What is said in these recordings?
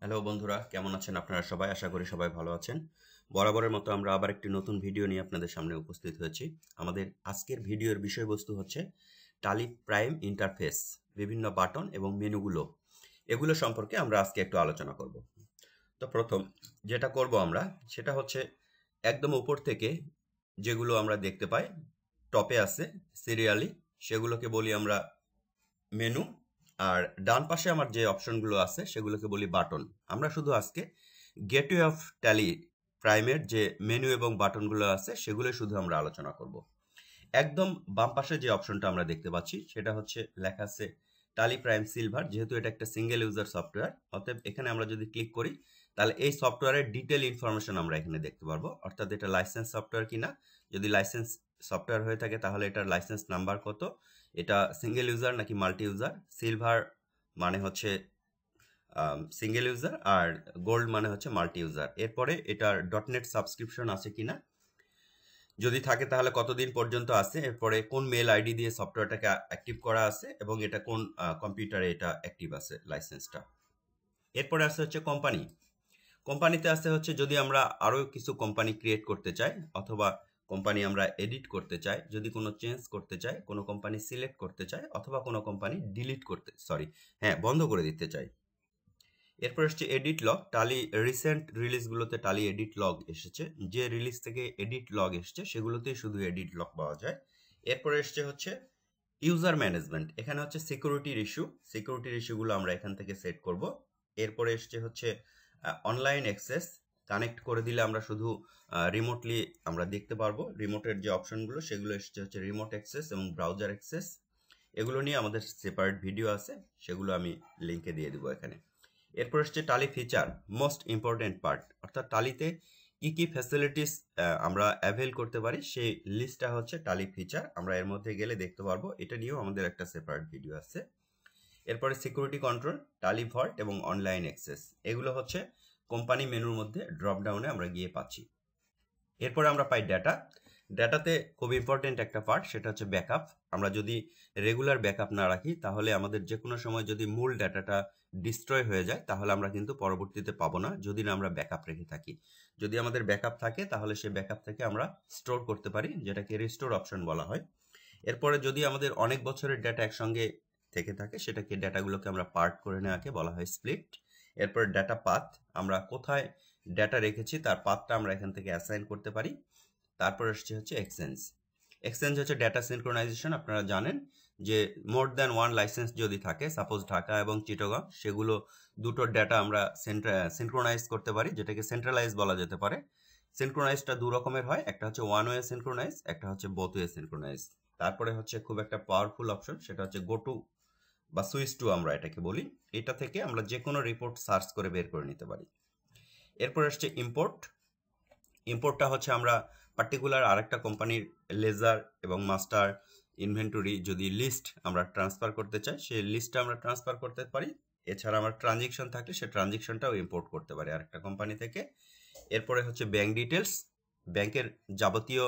Hello বন্ধুরা, কেমন আছেন আপনারা সবাই? আশা করি সবাই ভালো আছেন। বরাবরের মতো আমরা আবার একটি নতুন ভিডিও নিয়ে আপনাদের সামনে উপস্থিত হয়েছি। আমাদের আজকের ভিডিওর বিষয়বস্তু হচ্ছে টালি প্রাইম ইন্টারফেস, বিভিন্ন বাটন এবং মেনুগুলো, এগুলো সম্পর্কে আমরা আজকে একটু আলোচনা করব। তো প্রথম যেটা করব আমরা সেটা হচ্ছে একদম উপর থেকে যেগুলো আমরা দেখতে পাই টপে আছে সিরিয়ালি, সেগুলোকে বলি আমরা মেনু। আর ডান পাশে আমার যে অপশনগুলো আছে সেগুলোকে বলি বাটন। আমরা শুধু আজকে গেটওয়ে অফ ট্যালি প্রাইমের যে মেনু এবং বাটনগুলো আছে সেগুলো শুধু আমরা আলোচনা করব। একদম বাম পাশে যে অপশনটা আমরা দেখতে পাচ্ছি সেটা হচ্ছে লেখা আছে টালি প্রাইম সিলভার। যেহেতু এটা একটা সিঙ্গেল ইউজার সফটওয়্যার, অতএব এখানে আমরা যদি ক্লিক করি তাহলে এই সফটওয়্যারের ডিটেল ইনফরমেশন আমরা এখানে দেখতে পারবো, অর্থাৎ এটা লাইসেন্স সফটওয়্যার কিনা, যদি লাইসেন্স সফটওয়্যার হয়ে থাকে তাহলে এটার লাইসেন্স নাম্বার কত, এটা সিঙ্গেল ইউজার নাকি মাল্টি ইউজার, সিলভার মানে হচ্ছে সিঙ্গেল ইউজার আর গোল্ড মানে হচ্ছে মাল্টি ইউজার, এরপরে এটার ডটনেট সাবস্ক্রিপশন আছে কিনা, যদি থাকে তাহলে কতদিন পর্যন্ত আছে, এরপরে কোন মেল আইডি দিয়ে সফটওয়্যারটাকে অ্যাক্টিভ করা আছে এবং এটা কোন কম্পিউটারে এটা অ্যাক্টিভ আছে লাইসেন্সটা। এরপরে আসছে হচ্ছে কোম্পানি। কোম্পানিতে আসতে হচ্ছে যদি আমরা আরও কিছু কোম্পানি ক্রিয়েট করতে চাই অথবা কোম্পানি আমরা এডিট করতে চাই, যদি কোনো চেঞ্জ করতে চাই, কোনো কোম্পানি সিলেক্ট করতে চাই অথবা কোনো কোম্পানি ডিলিট করতে বন্ধ করে দিতে চাই। এরপর আসছে এডিট লগ। টালি রিসেন্ট রিলিজগুলোতে টালি এডিট লগ এসেছে, যে রিলিজ থেকে এডিট লগ এসেছে সেগুলোতেই শুধু এডিট লগ পাওয়া যায়। এরপরে এসছে হচ্ছে ইউজার ম্যানেজমেন্ট। এখানে হচ্ছে সিকিউরিটির ইস্যুগুলো আমরা এখান থেকে সেট করব। এরপরে এসছে হচ্ছে অনলাইন অ্যাক্সেস, কানেক্ট করে দিলে আমরা শুধু রিমোটলি আমরা দেখতে পারবো। রিমোটের যে অপশনগুলো সেগুলো এসছে হচ্ছে রিমোট অ্যাক্সেস এবং ব্রাউজার অ্যাক্সেস। এগুলো নিয়ে আমাদের সেপারেট ভিডিও আছে, সেগুলো আমি লিঙ্কে দিয়ে দেবো এখানে। এরপর হচ্ছে টালি ফিচার, মোস্ট ইম্পর্টেন্ট পার্ট, অর্থাৎ টালিতে কি কি ফ্যাসিলিটিস আমরা অ্যাভেল করতে পারি সেই লিস্টটা হচ্ছে টালি ফিচার। আমরা এর মধ্যে গেলে দেখতে পারবো, এটা নিয়েও আমাদের একটা সেপারেট ভিডিও আছে। এরপরে সিকিউরিটি কন্ট্রোল, টালি ভল্ট এবং অনলাইন অ্যাক্সেস, এগুলো হচ্ছে কোম্পানি মেনুর মধ্যে ড্রপ ডাউনে আমরা গিয়ে পাচ্ছি। এরপরে আমরা পাই ডাটাতে খুব ইম্পর্টেন্ট একটা পার্ট, সেটা হচ্ছে ব্যাকআপ। আমরা যদি রেগুলার ব্যাকআপ না রাখি তাহলে আমাদের যে কোনো সময় যদি মূল ডাটাটা ডিস্ট্রয় হয়ে যায় তাহলে আমরা কিন্তু পরবর্তীতে পাবো না, যদি না আমরা ব্যাকআপ রেখে থাকি। যদি আমাদের ব্যাকআপ থাকে তাহলে সেই ব্যাকআপ থেকে আমরা স্টোর করতে পারি, যেটাকে রিস্টোর অপশন বলা হয়। এরপরে যদি আমাদের অনেক বছরের ডাটা একসঙ্গে থেকে থাকে সেটাকে ডাটাগুলোকে আমরা পার্ট করে নেওয়াকে বলা হয় স্প্লিট। এরপর ডাটা পাথ, আমরা কোথায় ডাটা রেখেছি তার পাথটা আমরা এখান থেকে অ্যাসাইন করতে পারি। তারপর আসছে হচ্ছে এক্সচেঞ্জ হচ্ছে ডাটা সিনক্রোনাইজেশন। আপনারা জানেন যে মোর দ্যান ওয়ান লাইসেন্স যদি থাকে, সাপোজ ঢাকা এবং চিটাগং, সেগুলো দুটোর ডাটা আমরা সিনক্রোনাইজ করতে পারি, যেটাকে সেন্ট্রালাইজ বলা যেতে পারে। সিনক্রোনাইজটা দু রকমের হয়, একটা হচ্ছে ওয়ান ওয়ে সিনক্রোনাইজ, একটা হচ্ছে বোথ ওয়ে সিনক্রোনাইজ। তারপরে হচ্ছে খুব একটা পাওয়ারফুল অপশন, সেটা হচ্ছে গো টু বা সুইচ টু আমরা এটাকে বলি। এটা থেকে আমরা যে কোনো রিপোর্ট সার্চ করে বের করে নিতে পারি। এরপর আসছে ইম্পোর্টটা হচ্ছে আমরা পার্টিকুলার আরেকটা কোম্পানির লেজার এবং মাস্টার ইনভেন্টরি যদি লিস্ট আমরা ট্রান্সফার করতে চাই সেই লিস্টটা আমরা ট্রান্সফার করতে পারি। এছাড়া আমার ট্রানজেকশন থাকলে সেই ট্রানজেকশনটাও ইম্পোর্ট করতে পারি আরেকটা কোম্পানি থেকে। এরপরে হচ্ছে ব্যাংক ডিটেলস, ব্যাংকের যাবতীয়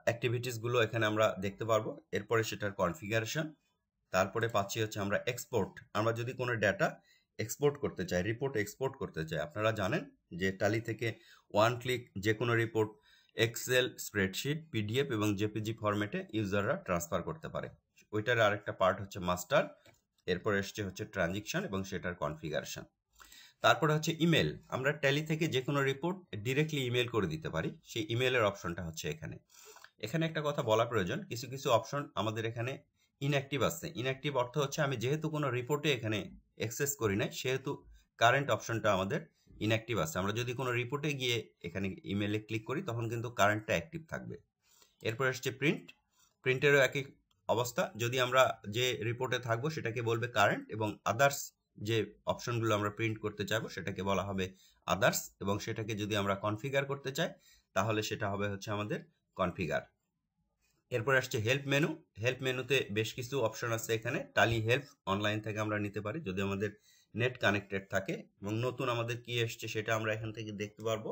অ্যাক্টিভিটিসগুলো এখানে আমরা দেখতে পারবো। এরপরে সেটার কনফিগারেশন। তারপরে পাচ্ছি হচ্ছে আমরা এক্সপোর্ট, আমরা যদি কোনো ডাটা এক্সপোর্ট করতে চাই, রিপোর্ট এক্সপোর্ট করতে চাই, আপনারা জানেন যে টালি থেকে ওয়ান ক্লিক যে কোনো রিপোর্ট এক্সেল, স্প্রেডশিট, পিডিএফ এবং জেপিজি ফরম্যাটে ইউজাররা ট্রান্সফার করতে পারে। ওইটার আরেকটা পার্ট হচ্ছে মাস্টার। এরপর এসছে হচ্ছে ট্রানজেকশন এবং সেটার কনফিগারেশন। তারপরে হচ্ছে ইমেল, আমরা ট্যালি থেকে যে কোনো রিপোর্ট ডিরেক্টলি ইমেল করে দিতে পারি, সেই ইমেলের অপশনটা হচ্ছে এখানে। এখানে একটা কথা বলা প্রয়োজন, কিছু কিছু অপশন আমাদের এখানে ইনঅ্যাক্টিভ আছে। ইনঅ্যাক্টিভ অর্থ হচ্ছে আমি যেহেতু কোনো রিপোর্টে এখানে অ্যাক্সেস করি নাই সেহেতু কারেন্ট অপশনটা আমাদের ইনঅ্যাক্টিভ আছে। আমরা যদি কোনো রিপোর্টে গিয়ে এখানে ইমেলে ক্লিক করি তখন কিন্তু কারেন্টটা অ্যাক্টিভ থাকবে। এরপর আসছে প্রিন্টেরও একই অবস্থা, যদি আমরা যে রিপোর্টে থাকবো সেটাকে বলবে কারেন্ট এবং আদার্স যে অপশনগুলো আমরা প্রিন্ট করতে চাইবো সেটাকে বলা হবে আদার্স, এবং সেটাকে যদি আমরা কনফিগার করতে চাই তাহলে সেটা হবে হচ্ছে আমাদের কনফিগার। এরপর আসছে হেল্প মেনুতে বেশ কিছু অপশন আছে। এখানে টালি হেল্প অনলাইন থেকে আমরা নিতে পারি যদি আমাদের নেট কানেক্টেড থাকে, এবং নতুন আমাদের কি এসছে সেটা আমরা এখান থেকে দেখতে পারবো।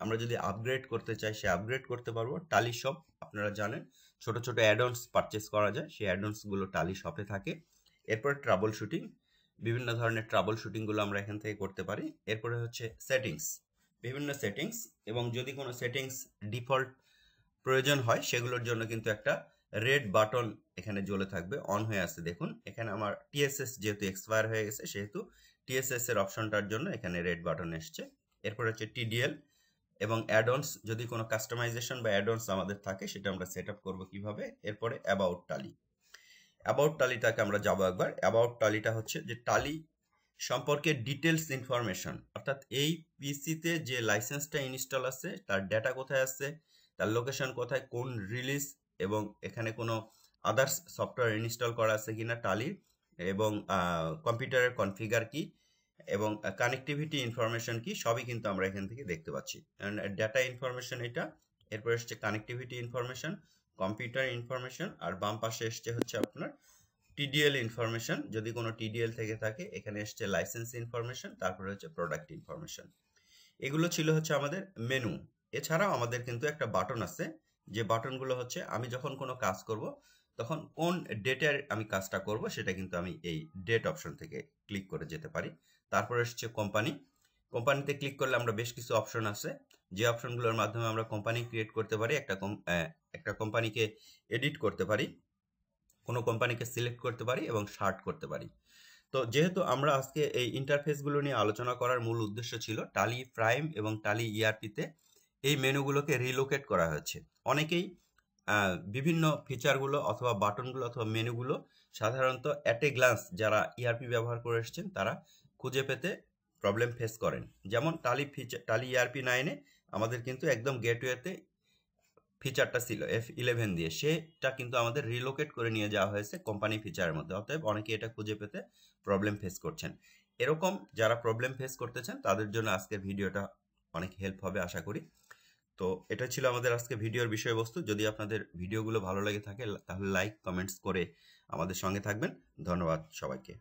আমরা যদি আপগ্রেড করতে চাই সে আপগ্রেড করতে পারবো। টালি শপ, আপনারা জানেন ছোট ছোট অ্যাডঅনস পারচেস করা যায়, সেই অ্যাডঅনসগুলো টালি শপে থাকে। এরপর ট্রাবল শুটিং, বিভিন্ন ধরনের ট্রাবল শুটিংগুলো আমরা এখান থেকে করতে পারি। এরপরে হচ্ছে সেটিংস, বিভিন্ন সেটিংস, এবং যদি কোনো সেটিংস ডিফল্ট প্রয়োজন হয় সেগুলোর জন্য কিন্তু একটা রেড বাটন এখানে জ্বলে থাকবে, অন হয়ে আছে। দেখুন এখানে আমার টিএসএস যেহেতু এক্সপায়ার হয়ে গেছে সেহেতু টিএসএস এর অপশনটার জন্য এখানে রেড বাটন এসছে। এরপর হচ্ছে টিডিএল এবং অ্যাডঅনস, যদি কোনো কাস্টমাইজেশন বা অ্যাডঅনস আমাদের থাকে সেটা আমরা সেট আপ করবো কিভাবে। এরপরে অ্যাবাউট টালি, অ্যাবাউট টালিটাকে আমরা যাবো একবার। অ্যাবাউট টালিটা হচ্ছে যে টালি সম্পর্কে ডিটেলস ইনফরমেশন, অর্থাৎ এই পিসিতে যে লাইসেন্সটা ইনস্টল আছে তার ডেটা কোথায় আছে, তার লোকেশন কোথায়, কোন রিলিজ, এবং এখানে কোনো আদার্স সফটওয়্যার ইনস্টল করা আছে কিনা টালির, এবং কম্পিউটারের কনফিগার কি, এবং কানেক্টিভিটি ইনফরমেশন কি, সবই কিন্তু আমরা এখান থেকে দেখতে পাচ্ছি। ডেটা ইনফরমেশন এটা, এরপর এসছে কানেক্টিভিটি ইনফরমেশন, কম্পিউটার ইনফরমেশন, আর বাম পাশে এসছে হচ্ছে আপনার টিডিএল ইনফরমেশন, যদি কোনো টিডিএল থেকে থাকে। এখানে এসছে লাইসেন্স ইনফরমেশন, তারপরে হচ্ছে প্রোডাক্ট ইনফরমেশন। এগুলো ছিল হচ্ছে আমাদের মেনু। এছাড়াও আমাদের কিন্তু একটা বাটন আছে, যে বাটনগুলো হচ্ছে আমি যখন কোনো কাজ করব তখন কোন ডেটের আমি কাজটা করব সেটা কিন্তু আমি এই ডেট অপশন থেকে ক্লিক করে যেতে পারি। তারপরে এসছে কোম্পানি, কোম্পানিতে ক্লিক করলে আমরা বেশ কিছু অপশন আছে, যে অপশনগুলোর মাধ্যমে আমরা কোম্পানি ক্রিয়েট করতে পারি, একটা কোম্পানিকে এডিট করতে পারি, কোনো কোম্পানিকে সিলেক্ট করতে পারি এবং শার্ট করতে পারি। তো যেহেতু আমরা আজকে এই ইন্টারফেসগুলো নিয়ে আলোচনা করার মূল উদ্দেশ্য ছিল টালি প্রাইম এবং টালি ইআরপিতে এই মেনুগুলোকে রিলোকেট করা হয়েছে। অনেকেই বিভিন্ন ফিচারগুলো অথবা বাটনগুলো অথবা মেনুগুলো সাধারণত অ্যাট এ গ্লান্স যারা ইআরপি ব্যবহার করে এসেছেন তারা খুঁজে পেতে প্রবলেম ফেস করেন। যেমন টালি ইআরপি 9-এ আমাদের কিন্তু একদম গেটওয়েতে ফিচারটা ছিল F11 দিয়ে, সেটা কিন্তু আমাদের রিলোকেট করে নিয়ে যাওয়া হয়েছে কোম্পানি ফিচারের মধ্যে। অতএব অনেকে এটা খুঁজে পেতে প্রবলেম ফেস করছেন। এরকম যারা প্রবলেম ফেস করতেছেন তাদের জন্য আজকের ভিডিওটা অনেক হেল্প হবে আশা করি। তো এটা ছিল আমাদের আজকে ভিডিওর বিষয়বস্তু। যদি আপনাদের ভিডিওগুলো ভালো লেগে থাকে তাহলে লাইক কমেন্টস করে আমাদের সঙ্গে থাকবেন। ধন্যবাদ সবাইকে।